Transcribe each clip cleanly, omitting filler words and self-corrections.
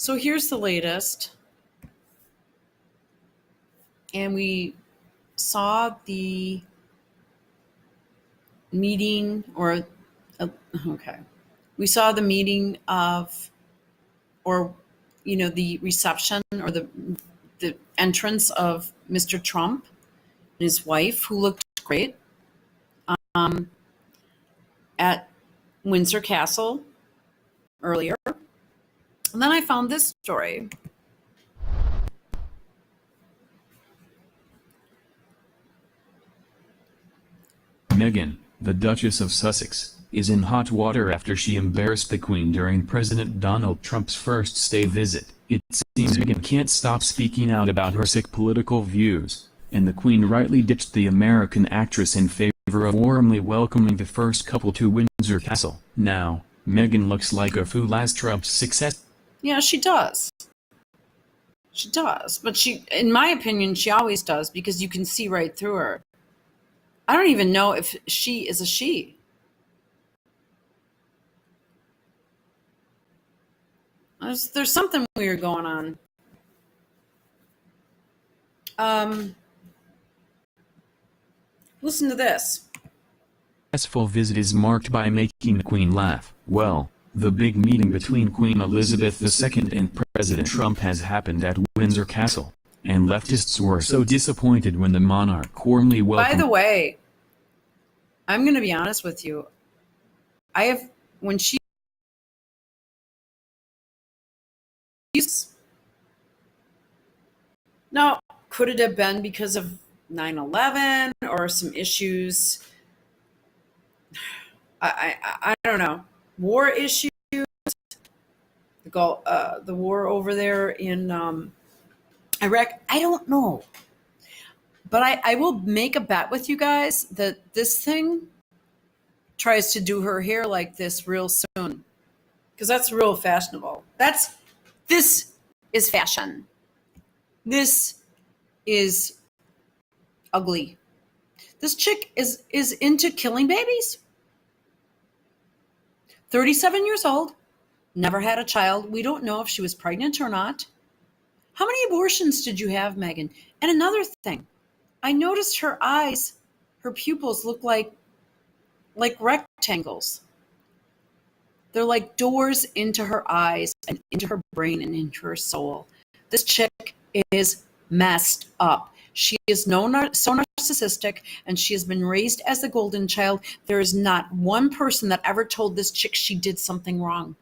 So here's the latest. And we saw the meeting we saw the meeting of, or, the reception or the entrance of Mr. Trump and his wife, who looked great, at Windsor Castle earlier. And then I found this story. Meghan, the Duchess of Sussex, is in hot water after she embarrassed the Queen during President Donald Trump's first state visit. It seems Meghan can't stop speaking out about her sick political views, and the Queen rightly ditched the American actress in favor of warmly welcoming the first couple to Windsor Castle. Now, Meghan looks like a fool as Trump's success. Yeah, she does. She does. But in my opinion, she always does, because you can see right through her. I don't even know if she is a she. There's something weird going on. Listen to this. Successful visit is marked by making the Queen laugh. Well, the big meeting between Queen Elizabeth II and President Trump has happened at Windsor Castle, and leftists were so disappointed when the monarch warmly welcomed. By the way, I'm going to be honest with you. When she now, could it have been because of 9/11 or some issues? I don't know. War issues, the war over there in Iraq. I don't know. But I will make a bet with you guys that this thing tries to do her hair like this real soon, because that's real fashionable. This is fashion. This is ugly. This chick is into killing babies. 37 years old, never had a child. We don't know if she was pregnant or not. How many abortions did you have, Meghan? And another thing, I noticed her eyes, her pupils look like rectangles. They're like doors into her eyes and into her brain and into her soul. This chick is messed up. She is so narcissistic, and she has been raised as the golden child. There is not one person that ever told this chick she did something wrong.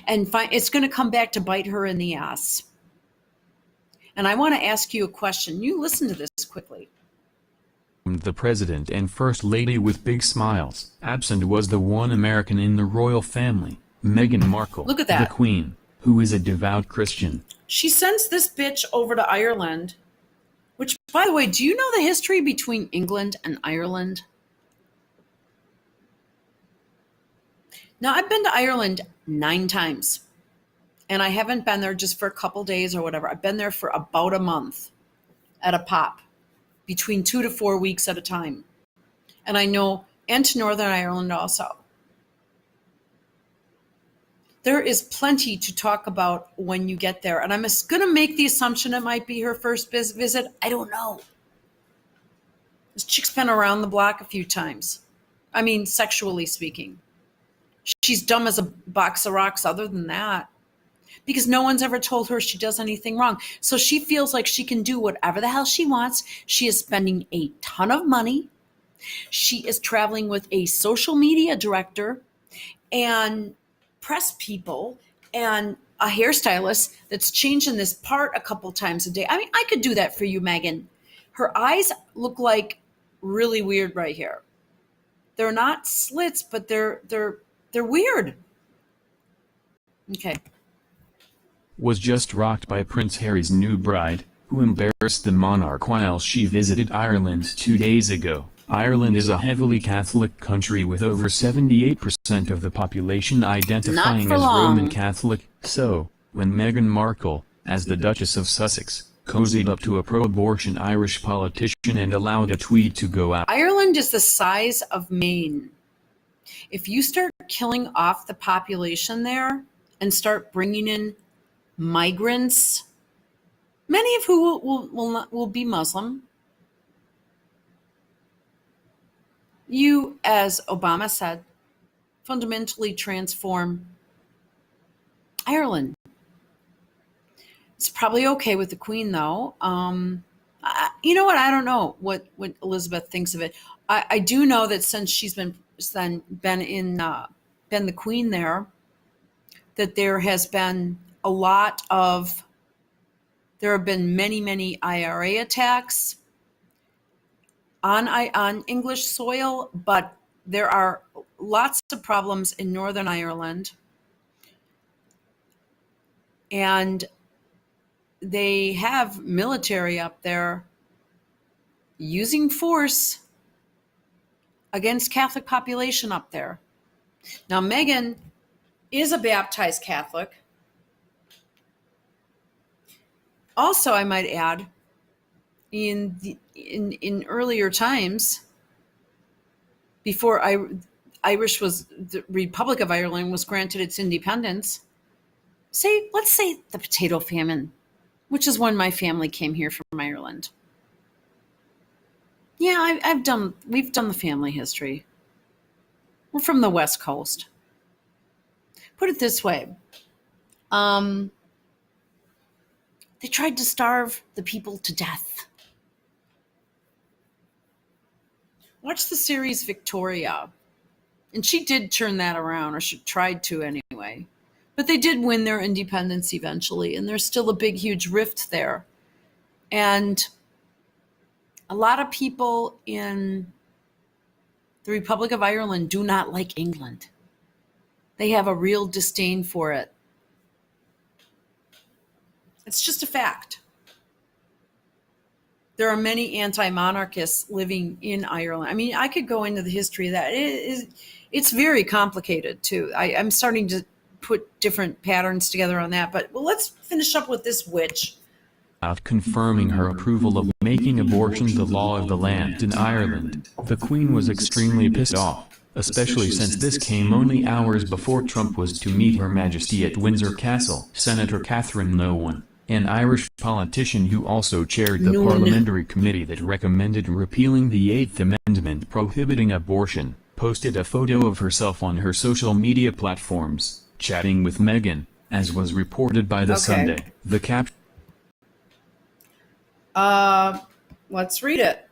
And it's going to come back to bite her in the ass. And I want to ask you a question. You listen to this quickly. The President and First Lady with big smiles. Absent was the one American in the royal family, Meghan Markle. Look at that. The Queen, who is a devout Christian. She sends this bitch over to Ireland, which, by the way, do you know the history between England and Ireland? Now, I've been to Ireland 9 times, and I haven't been there just for a couple days or whatever. I've been there for about a month at a pop, between 2 to 4 weeks at a time. And I know, and to Northern Ireland also. There is plenty to talk about when you get there. And I'm going to make the assumption it might be her first visit. I don't know. This chick's been around the block a few times. I mean, sexually speaking. She's dumb as a box of rocks other than that. Because no one's ever told her she does anything wrong. So she feels like she can do whatever the hell she wants. She is spending a ton of money. She is traveling with a social media director and press people and a hairstylist that's changing this part a couple times a day. I mean, I could do that for you, Meghan. Her eyes look like really weird right here. They're not slits, but they're weird. Okay. Was just rocked by Prince Harry's new bride, who embarrassed the monarch while she visited Ireland 2 days ago. Ireland is a heavily Catholic country with over 78% of the population identifying as Roman Catholic. So, when Meghan Markle, as the Duchess of Sussex, cozied up to a pro-abortion Irish politician and allowed a tweet to go out. Ireland is the size of Maine. If you start killing off the population there, and start bringing in migrants, many of who will be Muslim, you, as Obama said, fundamentally transform Ireland. It's probably okay with the Queen, though. You know what? I don't know what Elizabeth thinks of it. I do know that since she's been the Queen there, that there have been many IRA attacks on English soil, but there are lots of problems in Northern Ireland, and they have military up there using force against Catholic population up there. Now, Meghan is a baptized Catholic. Also, I might add, in earlier times, before the Republic of Ireland was granted its independence, let's say the potato famine, which is when my family came here from Ireland. Yeah, we've done the family history. We're from the West Coast. Put it this way. They tried to starve the people to death. Watch the series Victoria. And she did turn that around, or she tried to anyway. But they did win their independence eventually, and there's still a big, huge rift there. And a lot of people in the Republic of Ireland do not like England. They have a real disdain for it. It's just a fact. There are many anti-monarchists living in Ireland. I mean, I could go into the history of that. It's very complicated, too. I'm starting to put different patterns together on that. But let's finish up with this witch. Out confirming her approval of making abortion the law of the land in Ireland, the Queen was extremely pissed off, especially since this came only hours before Trump was to meet Her Majesty at Windsor Castle. Senator Catherine Noone, an Irish politician who also chaired the parliamentary committee that recommended repealing the Eighth Amendment prohibiting abortion, posted a photo of herself on her social media platforms, chatting with Meghan, as was reported by The Sunday. The caption. Let's read it.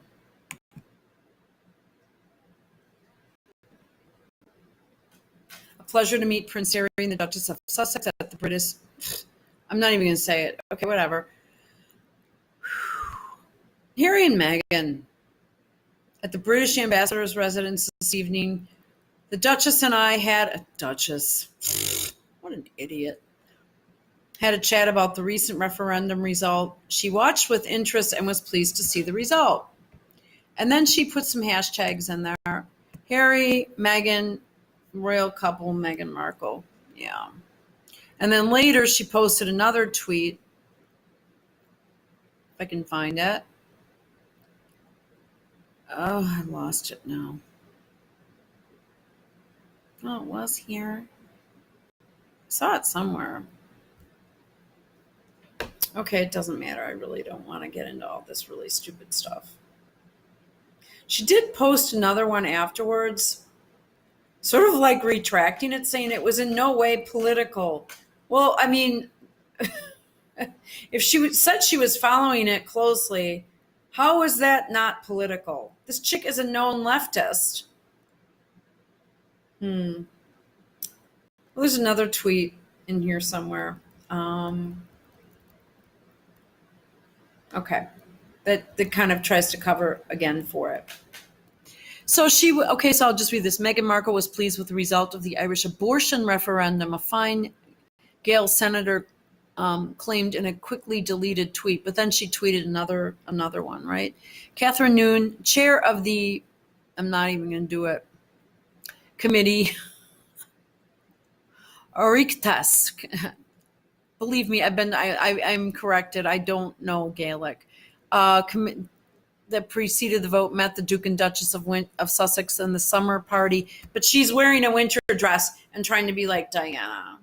A pleasure to meet Prince Harry and the Duchess of Sussex at the British. I'm not even going to say it. Okay, whatever. Harry and Meghan at the British ambassador's residence this evening. The Duchess and I had a Duchess. What an idiot. Had a chat about the recent referendum result. She watched with interest and was pleased to see the result. And then she put some hashtags in there. Harry, Meghan, royal couple, Meghan Markle. Yeah. And then later she posted another tweet. If I can find it. Oh, I lost it now. Oh, it was here. I saw it somewhere. Okay, it doesn't matter. I really don't want to get into all this really stupid stuff. She did post another one afterwards, sort of like retracting it, saying it was in no way political. Well, I mean, if she said she was following it closely, how is that not political? This chick is a known leftist. Well, there's another tweet in here somewhere. Okay. That kind of tries to cover again for it. So I'll just read this. Meghan Markle was pleased with the result of the Irish abortion referendum, a Fine Gael senator claimed in a quickly deleted tweet, but then she tweeted another one, right? Catherine Noone, chair of the, I'm not even going to do it, committee, Oireachtas. Believe me, I'm corrected. I don't know Gaelic. That preceded the vote met the Duke and Duchess of Sussex in the summer party, but she's wearing a winter dress and trying to be like Diana.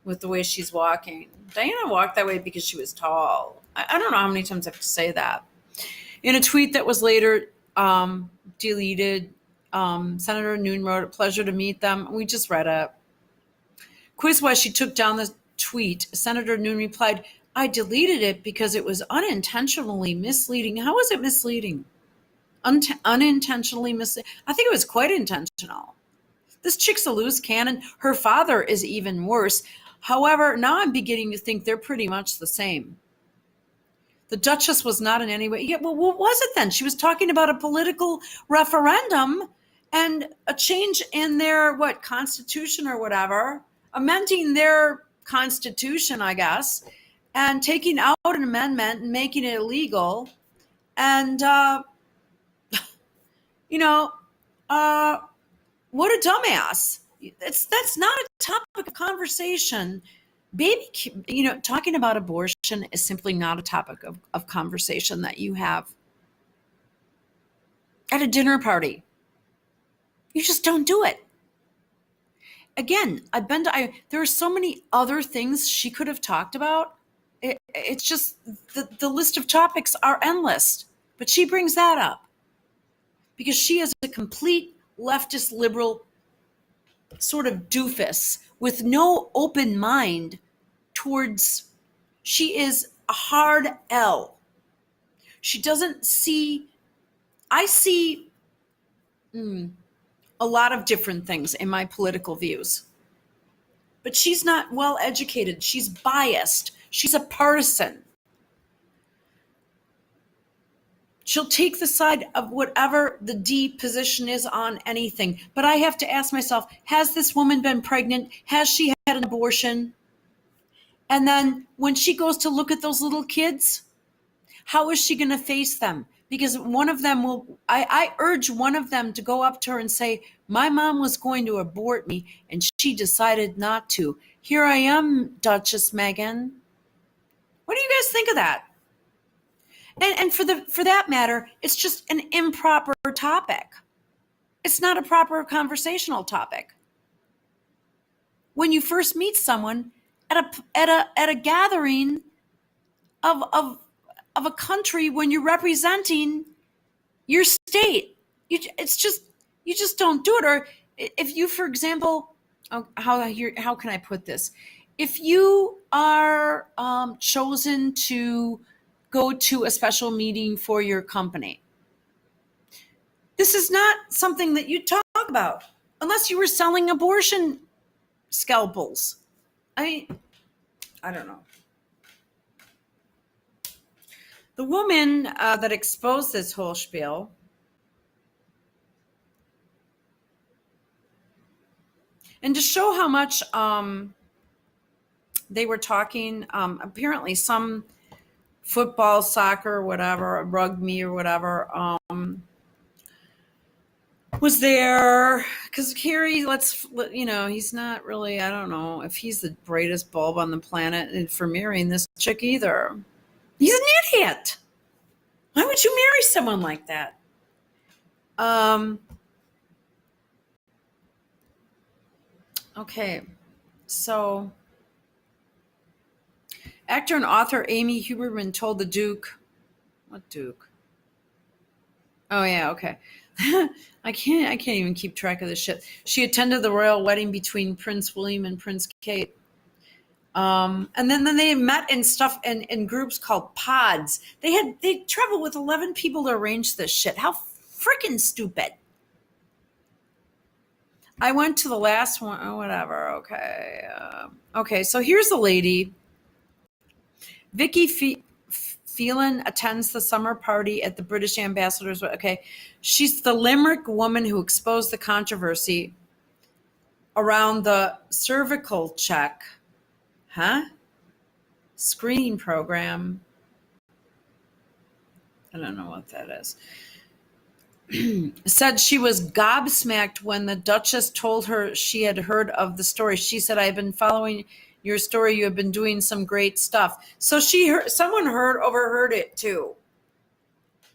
with the way she's walking. Diana walked that way because she was tall. I don't know how many times I have to say that. In a tweet that was later deleted, Senator Noon wrote, "A pleasure to meet them." We just read it. Quiz why she took down the tweet. Senator Noon replied, "I deleted it because it was unintentionally misleading." How was it misleading? Unintentionally misleading? I think it was quite intentional. This chick's a loose cannon. Her father is even worse. However, now I'm beginning to think they're pretty much the same. The Duchess was not in any way. Yeah, well, what was it then? She was talking about a political referendum and a change in their, constitution or whatever, amending their constitution, I guess, and taking out an amendment and making it illegal. And, what a dumbass. That's not a topic of conversation. Talking about abortion is simply not a topic of conversation that you have at a dinner party. You just don't do it. Again, there are so many other things she could have talked about. It's just the list of topics are endless, but she brings that up because she is a complete leftist liberal sort of doofus with no open mind towards, she is a hard L. She doesn't see, I see a lot of different things in my political views, but she's not well educated. She's biased. She's a partisan. She'll take the side of whatever the D position is on anything. But I have to ask myself, has this woman been pregnant? Has she had an abortion? And then when she goes to look at those little kids, how is she going to face them? Because one of them I urge one of them to go up to her and say, "My mom was going to abort me and she decided not to. Here I am, Duchess Meghan." What do you guys think of that? And for that matter, it's just an improper topic. It's not a proper conversational topic. When you first meet someone at a gathering of a country, when you're representing your state, you just don't do it. Or if you, for example, how can I put this? If you are chosen to go to a special meeting for your company, this is not something that you talk about unless you were selling abortion scalpels. I don't know. The woman that exposed this whole spiel and to show how much they were talking, apparently some football, soccer, whatever, rugby or whatever, was there because Carrie, he's not really, I don't know if he's the brightest bulb on the planet for marrying this chick either. He's an idiot. Why would you marry someone like that? Okay, so actor and author Amy Huberman told the Duke, what Duke? Oh yeah, okay. I can't even keep track of this shit. She attended the royal wedding between Prince William and Prince Kate. And then they met in stuff in groups called pods. They traveled with 11 people to arrange this shit. How freaking stupid. I went to the last one. Oh, whatever. Okay. Okay. So here's the lady. Vicky Phelan attends the summer party at the British ambassador's. Okay. She's the Limerick woman who exposed the controversy around the cervical check. Screening program. I don't know what that is. Said she was gobsmacked when the Duchess told her she had heard of the story. She said, "I've been following your story. You have been doing some great stuff." So someone overheard it too.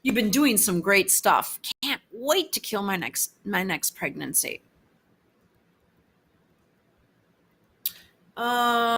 You've been doing some great stuff. Can't wait to kill my next pregnancy.